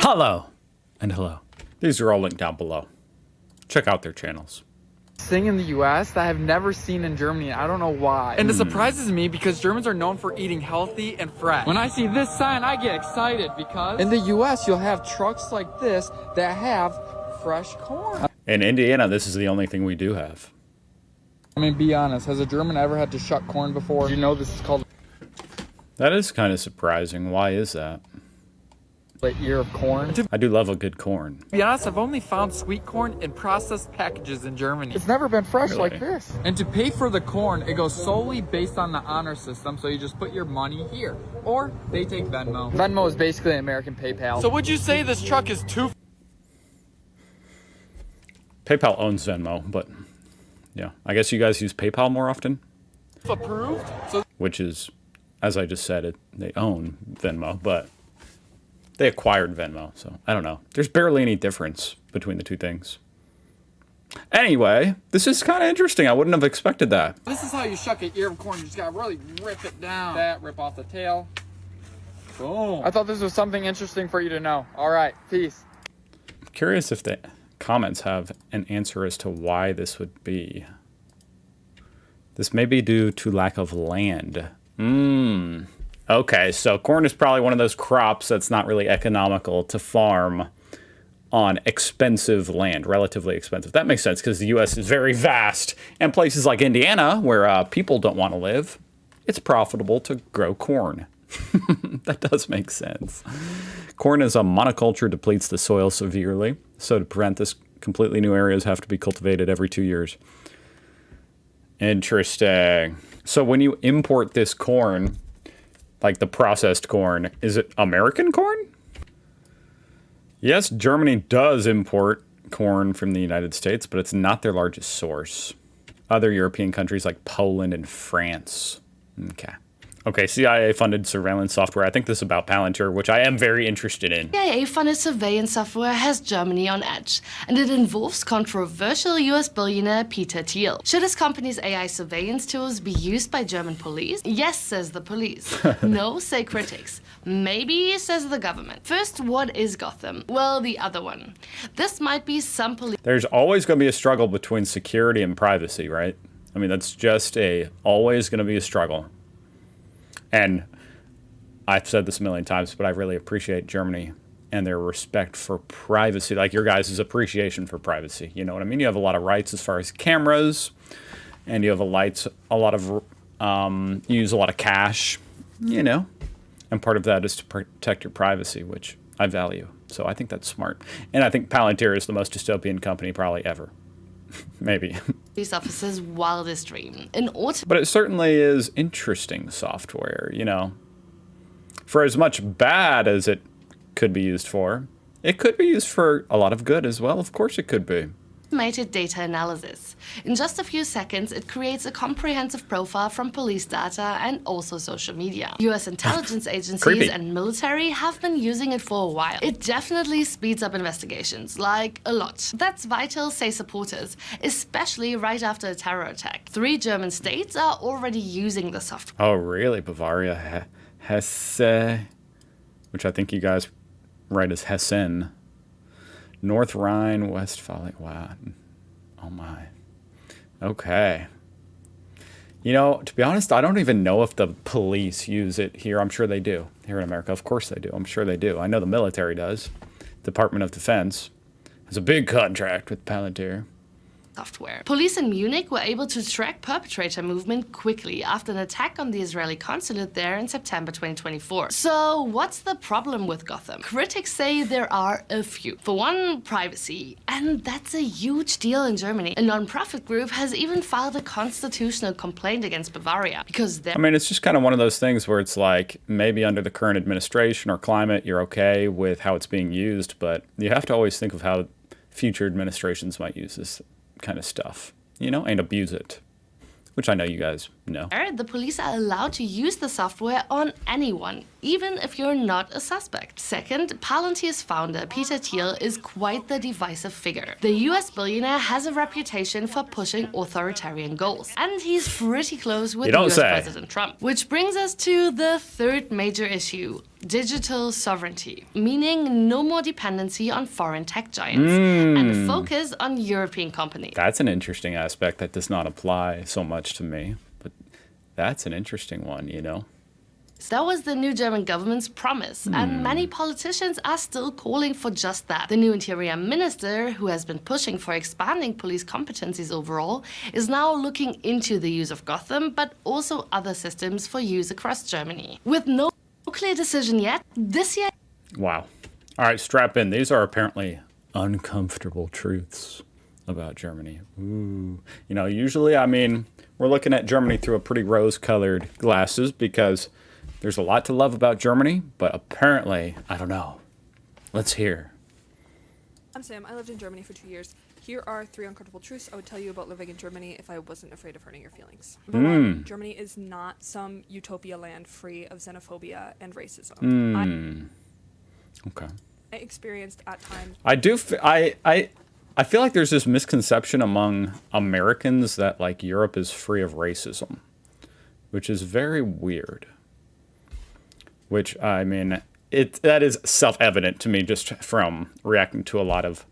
Hello and hello. These are all linked down below. Check out their channels. Thing in the US that I've never seen in Germany. I don't know why. And it surprises me because Germans are known for eating healthy and fresh. When I see this sign, I get excited because in the US, you'll have trucks like this that have fresh corn. In Indiana, this is the only thing we do have. I mean, be honest, has a German ever had to shuck corn before? You know this is called That is kind of surprising. Why is that? the ear of corn. To I do love a good corn. be honest, I've only found sweet corn in processed packages in Germany. It's never been fresh Really? like this. And to pay for the corn, it goes solely based on the honor system. So you just put your money here, or they take Venmo. Venmo is basically an American PayPal. So would you say this truck is too PayPal owns Venmo, but yeah. I guess you guys use PayPal more often, approved? So which is, as I just said, they own Venmo, but they acquired Venmo, so I don't know. There's barely any difference between the two things. Anyway, this is kind of interesting. I wouldn't have expected that. this is how you shuck an ear of corn. You just gotta really rip it down. That, rip off the tail. Boom. I thought this was something interesting for you to know. All right, peace. I'm curious if the comments have an answer as to why this would be. This may be due to lack of land. Okay, so corn is probably one of those crops that's not really economical to farm on expensive land, relatively expensive. That makes sense because the U.S. is very vast, and places like Indiana, where people don't want to live, it's profitable to grow corn. That does make sense. Corn as a monoculture depletes the soil severely, so to prevent this, completely new areas have to be cultivated every 2 years. Interesting. So when you import this corn, like the processed corn, is it American corn? Yes, Germany does import corn from the United States, but it's not their largest source. Other European countries like Poland and France. Okay, CIA-funded surveillance software. I think this is about Palantir, which I am very interested in. CIA-funded surveillance software has Germany on edge, and it involves controversial US billionaire Peter Thiel. Should his company's AI surveillance tools be used by German police? Yes, says the police. No, say critics. Maybe, says the government. First, what is Gotham? Well, the other one. This might be some police. There's always going to be a struggle between security and privacy, right? I mean, that's just always going to be a struggle. And I've said this a million times, but I really appreciate Germany and their respect for privacy, like your guys' appreciation for privacy. You know what I mean? You have a lot of rights as far as cameras, and you have you use a lot of cash, you know, and part of that is to protect your privacy, which I value. So I think that's smart. And I think Palantir is the most dystopian company probably ever. Maybe. Police officers' wildest dream. But it certainly is interesting software, you know. For as much bad as it could be used for, it could be used for a lot of good as well. Of course it could be. Automated data analysis. In just a few seconds, it creates a comprehensive profile from police data and also social media. US intelligence agencies and military have been using it for a while. It definitely speeds up investigations, like a lot. That's vital, say supporters, especially right after a terror attack. 3 German states are already using the software. Oh, really? Bavaria, Hesse, which I think you guys write as Hessen. North Rhine-Westphalia. Wow. Oh my. Okay. You know, to be honest, I don't even know if the police use it here. I'm sure they do. Here in America, of course they do. I'm sure they do. I know the military does. Department of Defense has a big contract with Palantir. Software. Police in Munich were able to track perpetrator movement quickly after an attack on the Israeli consulate there in September 2024. So what's the problem with Gotham? Critics say there are a few. For one, privacy. And that's a huge deal in Germany. A non-profit group has even filed a constitutional complaint against Bavaria because I mean, it's just kind of one of those things where it's like maybe under the current administration or climate, you're okay with how it's being used, but you have to always think of how future administrations might use this kind of stuff, you know, and abuse it, which I know you guys No. The police are allowed to use the software on anyone, even if you're not a suspect. Second, Palantir's founder, Peter Thiel, is quite the divisive figure. The US billionaire has a reputation for pushing authoritarian goals, and he's pretty close with US President Trump. Which brings us to the third major issue: digital sovereignty, meaning no more dependency on foreign tech giants, and a focus on European companies. That's an interesting aspect that does not apply so much to me. That's an interesting one, you know? That was the new German government's promise, and many politicians are still calling for just that. The new interior minister, who has been pushing for expanding police competencies overall, is now looking into the use of Gotham, but also other systems for use across Germany. With no clear decision yet, this year... Wow. All right, strap in. These are apparently uncomfortable truths about Germany. Ooh. You know, usually, I mean... We're looking at Germany through a pretty rose-colored glasses because there's a lot to love about Germany, but apparently, I don't know. Let's hear. I'm Sam. I lived in Germany for 2 years. Here are 3 uncomfortable truths I would tell you about living in Germany if I wasn't afraid of hurting your feelings. Number 1, Germany is not some utopia land free of xenophobia and racism. Okay. I experienced at times... I feel like there's this misconception among Americans that, like, Europe is free of racism, which is very weird. Which, I mean, that is self-evident to me just from reacting to a lot of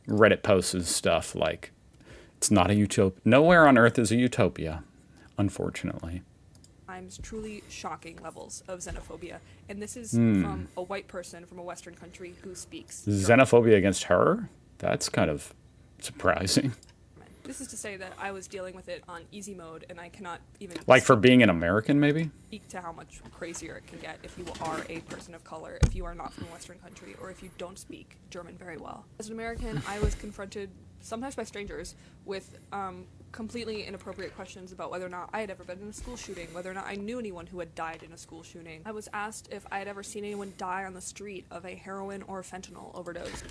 Reddit posts and stuff. Like, it's not a utopia. Nowhere on Earth is a utopia, unfortunately. Times truly shocking levels of xenophobia. And this is from a white person from a Western country who speaks Xenophobia against her? That's kind of surprising. This is to say that I was dealing with it on easy mode, and I cannot even... Like for being an American, maybe? Speak to how much crazier it can get if you are a person of color, if you are not from a Western country, or if you don't speak German very well. As an American, I was confronted, sometimes by strangers, with completely inappropriate questions about whether or not I had ever been in a school shooting, whether or not I knew anyone who had died in a school shooting. I was asked if I had ever seen anyone die on the street of a heroin or fentanyl overdose.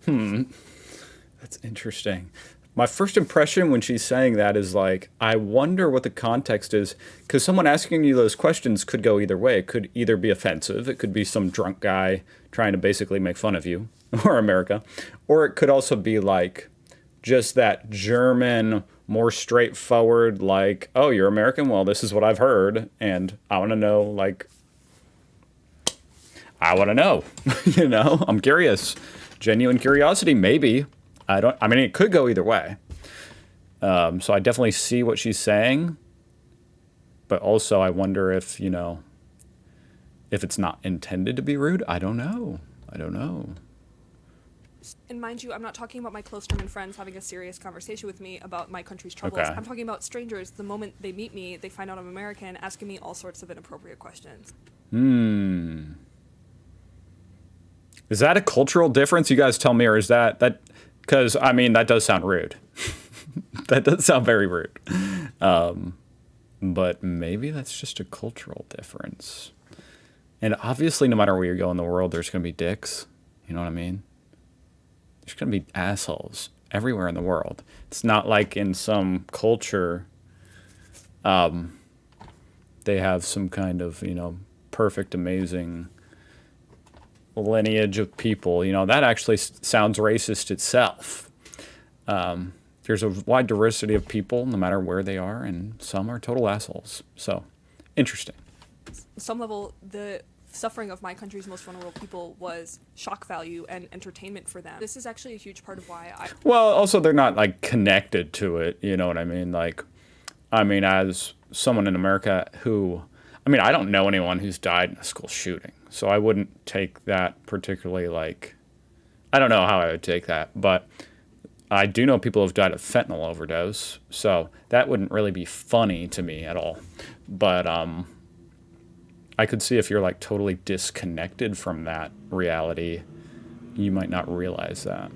That's interesting. My first impression when she's saying that is like, I wonder what the context is, because someone asking you those questions could go either way. It could either be offensive, it could be some drunk guy trying to basically make fun of you, or America, or it could also be like just that German, more straightforward, like, oh, you're American? Well, this is what I've heard, and I want to know, like, I want to know, you know, I'm curious. Genuine curiosity, maybe. I mean, it could go either way. So I definitely see what she's saying. But also, I wonder if, you know, if it's not intended to be rude. I don't know. And mind you, I'm not talking about my close German friends having a serious conversation with me about my country's troubles. Okay. I'm talking about strangers. The moment they meet me, they find out I'm American, asking me all sorts of inappropriate questions. Is that a cultural difference? You guys tell me, or is that because, I mean, that does sound rude. That does sound very rude. But maybe that's just a cultural difference. And obviously, no matter where you go in the world, there's going to be dicks. You know what I mean? There's going to be assholes everywhere in the world. It's not like in some culture, they have some kind of, you know, perfect, amazing lineage of people, you know, that actually sounds racist itself. There's a wide diversity of people, no matter where they are, and some are total assholes. So, interesting. Some level, the suffering of my country's most vulnerable people was shock value and entertainment for them. This is actually a huge part of why Well, also, they're not, like, connected to it, you know what I mean? Like, I mean, as someone in America who... I mean, I don't know anyone who's died in a school shooting, so I wouldn't take that particularly, like... I don't know how I would take that, but I do know people who've died of fentanyl overdose, so that wouldn't really be funny to me at all. But I could see if you're, like, totally disconnected from that reality, you might not realize that.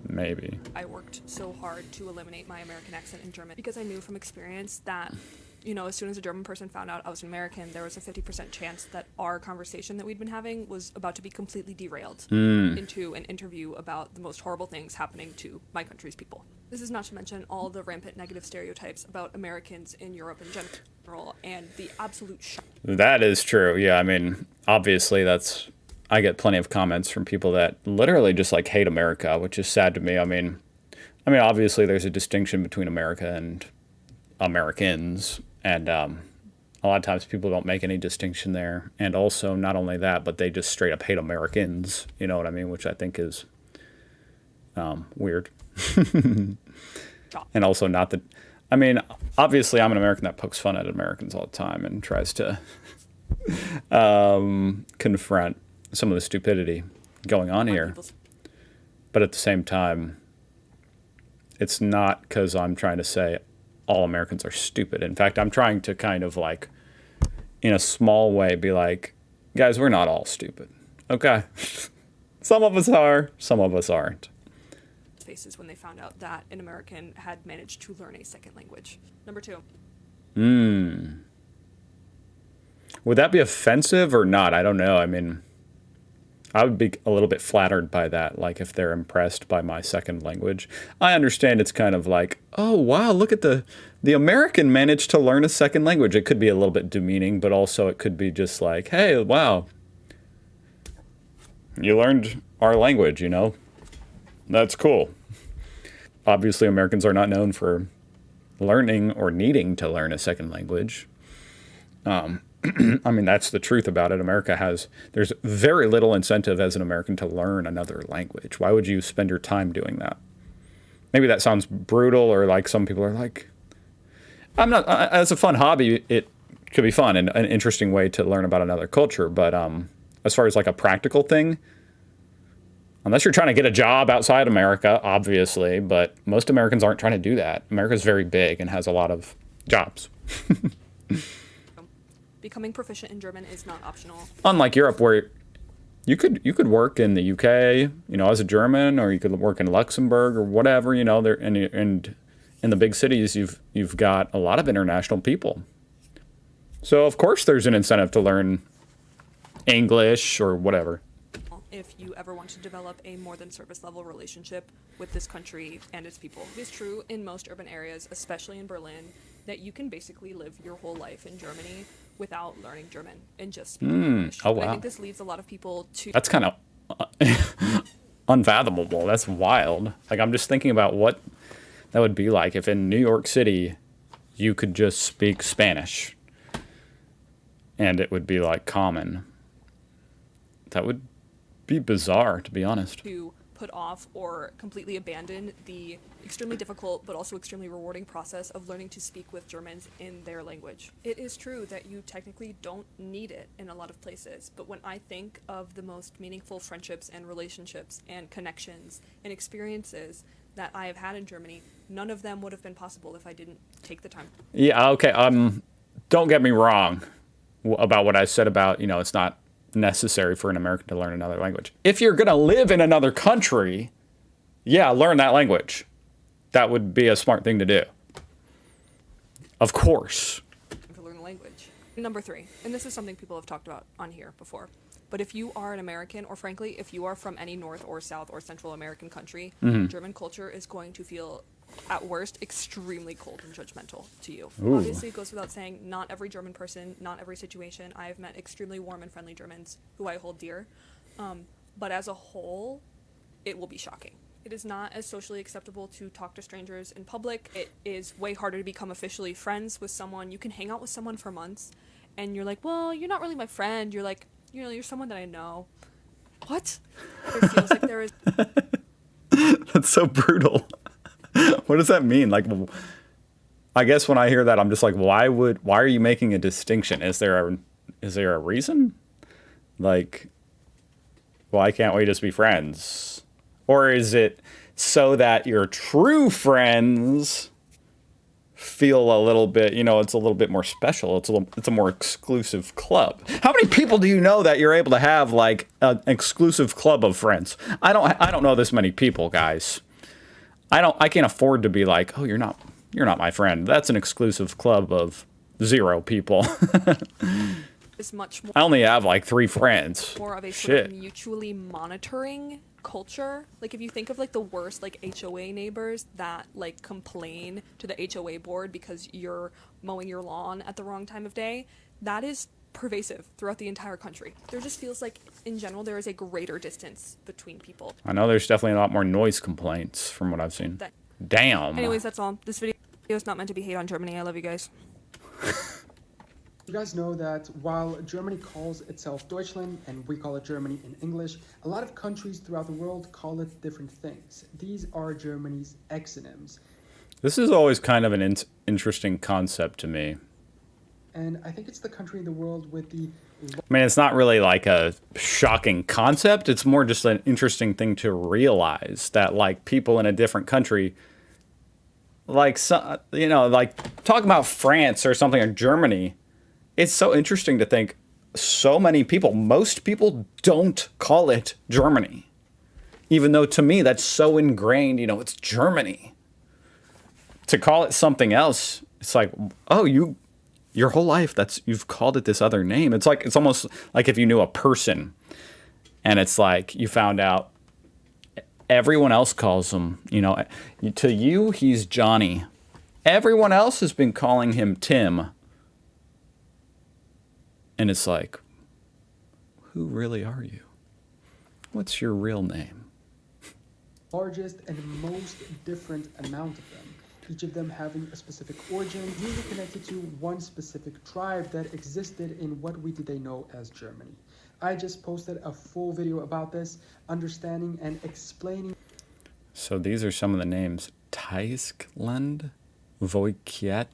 Maybe. I worked so hard to eliminate my American accent in German because I knew from experience that you know, as soon as a German person found out I was an American, there was a 50% chance that our conversation that we'd been having was about to be completely derailed into an interview about the most horrible things happening to my country's people. This is not to mention all the rampant negative stereotypes about Americans in Europe in general and the absolute shock. That is true. Yeah, I mean, obviously I get plenty of comments from people that literally just like hate America, which is sad to me. I mean, obviously there's a distinction between America and Americans, and a lot of times people don't make any distinction there. And also, not only that, but they just straight up hate Americans. You know what I mean? Which I think is weird. And also not that. I mean, obviously, I'm an American that pokes fun at Americans all the time and tries to confront some of the stupidity going on here. But at the same time, it's not because I'm trying to say all Americans are stupid. In fact, I'm trying to kind of like, in a small way, be like, guys, we're not all stupid. Okay? Some of us are, some of us aren't. Faces when they found out that an American had managed to learn a second language. Number 2. Would that be offensive or not? I don't know. I mean, I would be a little bit flattered by that, like if they're impressed by my second language. I understand it's kind of like, oh, wow, look at the American managed to learn a second language. It could be a little bit demeaning, but also it could be just like, hey, wow, you learned our language, you know? That's cool. Obviously, Americans are not known for learning or needing to learn a second language. I mean, that's the truth about it. There's very little incentive as an American to learn another language. Why would you spend your time doing that? Maybe that sounds brutal, or like some people are like, as a fun hobby, it could be fun and an interesting way to learn about another culture. But as far as like a practical thing, unless you're trying to get a job outside America, obviously, but most Americans aren't trying to do that. America's very big and has a lot of jobs. Becoming proficient in German is not optional. Unlike Europe, where you could work in the UK, you know, as a German, or you could work in Luxembourg or whatever, you know, there and in the big cities, you've got a lot of international people. So of course there's an incentive to learn English or whatever. If you ever want to develop a more than surface level relationship with this country and its people. It is true in most urban areas, especially in Berlin, that you can basically live your whole life in Germany without learning German and just speaking English. Oh, wow. I think this leads a lot of people to... That's kind of unfathomable. That's wild. Like, I'm just thinking about what that would be like if in New York City you could just speak Spanish and it would be like common. That would be bizarre, to be honest. To put off or completely abandon the extremely difficult but also extremely rewarding process of learning to speak with Germans in their language. It is true that you technically don't need it in a lot of places, but when I think of the most meaningful friendships and relationships and connections and experiences that I have had in Germany, none of them would have been possible if I didn't take the time. Yeah, okay. Don't get me wrong about what I said about, you know, it's not necessary for an American to learn another language. If you're going to live in another country, yeah, learn that language. That would be a smart thing to do. Of course. To learn a language. Number 3, and this is something people have talked about on here before, but if you are an American, or frankly, if you are from any North or South or Central American country, German culture is going to feel, at worst, extremely cold and judgmental to you. Ooh. Obviously, it goes without saying, not every German person, not every situation. I have met extremely warm and friendly Germans who I hold dear. But as a whole, it will be shocking. It is not as socially acceptable to talk to strangers in public. It is way harder to become officially friends with someone. You can hang out with someone for months, and you're like, well, you're not really my friend. You're like, you know, you're someone that I know. What? It feels like there is... That's so brutal. What does that mean? Like, I guess when I hear that, I'm just like, why are you making a distinction? Is there a reason? Like, why can't we just be friends? Or is it so that your true friends feel a little bit, you know, it's a little bit more special. It's a more exclusive club. How many people do you know that you're able to have like an exclusive club of friends? I don't know this many people, guys. I can't afford to be like, oh, you're not my friend. That's an exclusive club of 0 people. Is much more. I only have like 3 friends. More of a sort of mutually monitoring culture. Like if you think of like the worst like HOA neighbors that like complain to the HOA board because you're mowing your lawn at the wrong time of day, that is pervasive throughout the entire country. There just feels like in general there is a greater distance between people. I know there's definitely a lot more noise complaints from what I've seen. Damn. Anyways, that's all. This video is not meant to be hate on Germany. I love you guys. You guys know that while Germany calls itself Deutschland and we call it Germany in English, a lot of countries throughout the world call it different things. These are Germany's exonyms. This is always kind of an interesting concept to me. And I think it's the country in the world with the... I mean, it's not really like a shocking concept. It's more just an interesting thing to realize that like people in a different country, like, you know, like talk about France or something or Germany. It's so interesting to think so many people, most people don't call it Germany. Even though to me that's so ingrained, you know, it's Germany. To call it something else, it's like, oh, your whole life you've called it this other name. It's like, it's almost like if you knew a person and it's like you found out everyone else calls him, you know, to you, he's Johnny. Everyone else has been calling him Tim. And it's like, who really are you? What's your real name? Largest and most different amount of them. Each of them having a specific origin, usually connected to one specific tribe that existed in what we today know as Germany. I just posted a full video about this, understanding and explaining. So these are some of the names. Tyskland, Wojciechia,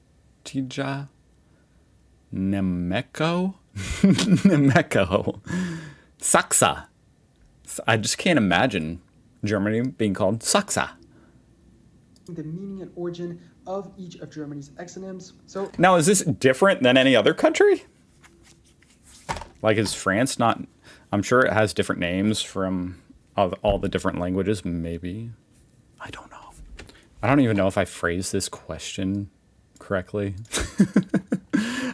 Nemeko, Nemeko, Saxa. I just can't imagine Germany being called Saxa. The meaning and origin of each of Germany's exonyms. So now, is this different than any other country? Like, is France not? I'm sure it has different names from all the different languages. Maybe. I don't know. I don't even know if I phrased this question correctly.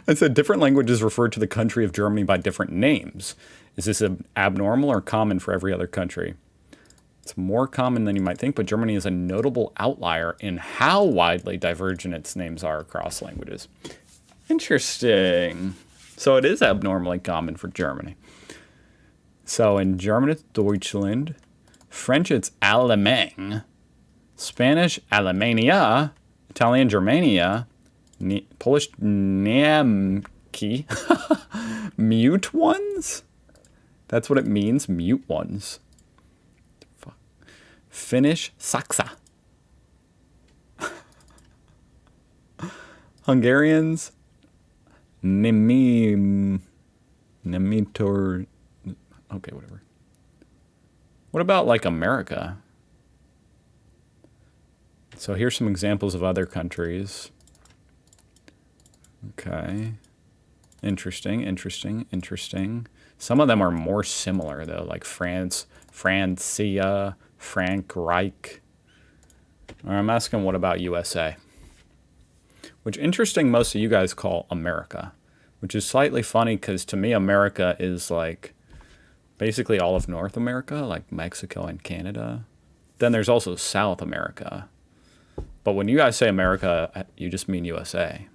I said different languages refer to the country of Germany by different names. Is this abnormal or common for every other country? It's more common than you might think, but Germany is a notable outlier in how widely divergent its names are across languages. Interesting. So it is abnormally common for Germany. So in German, it's Deutschland. French, it's Allemagne. Spanish, Alemania. Italian, Germania. Polish, Niemki. Mute ones? That's what it means, mute ones. Finnish, Saksa. Hungarians, Nemitor. Okay, whatever. What about like America? So here's some examples of other countries. Okay. Interesting, interesting, interesting. Some of them are more similar though, like France, Francia, Frankreich. I'm asking, what about USA? Which, interesting, most of you guys call America, which is slightly funny because to me, America is like basically all of North America, like Mexico and Canada. Then there's also South America. But when you guys say America, you just mean USA.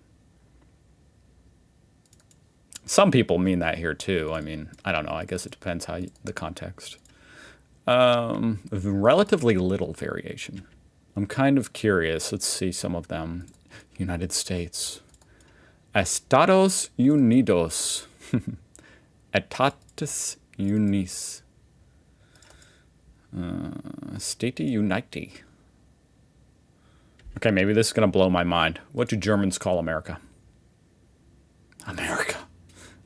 Some people mean that here too. I mean, I don't know. I guess it depends how the context. Relatively little variation. I'm kind of curious. Let's see some of them. United States. Estados Unidos. Estados Unis. State Uniti. Okay, maybe this is going to blow my mind. What do Germans call America? America.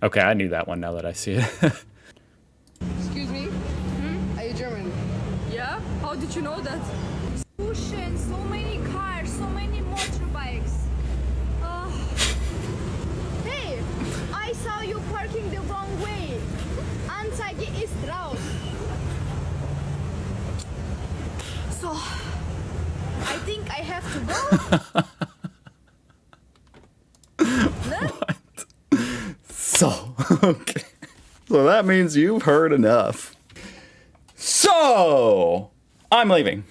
Okay, I knew that one now that I see it. Excuse me? Are you German? Yeah? How did you know that? Ocean, so many cars, so many motorbikes. Hey, I saw you parking the wrong way. Anzeige ist raus. So, I think I have to go. No? Okay. So that means you've heard enough. So, I'm leaving.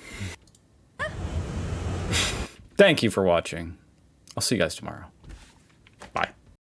Thank you for watching. I'll see you guys tomorrow.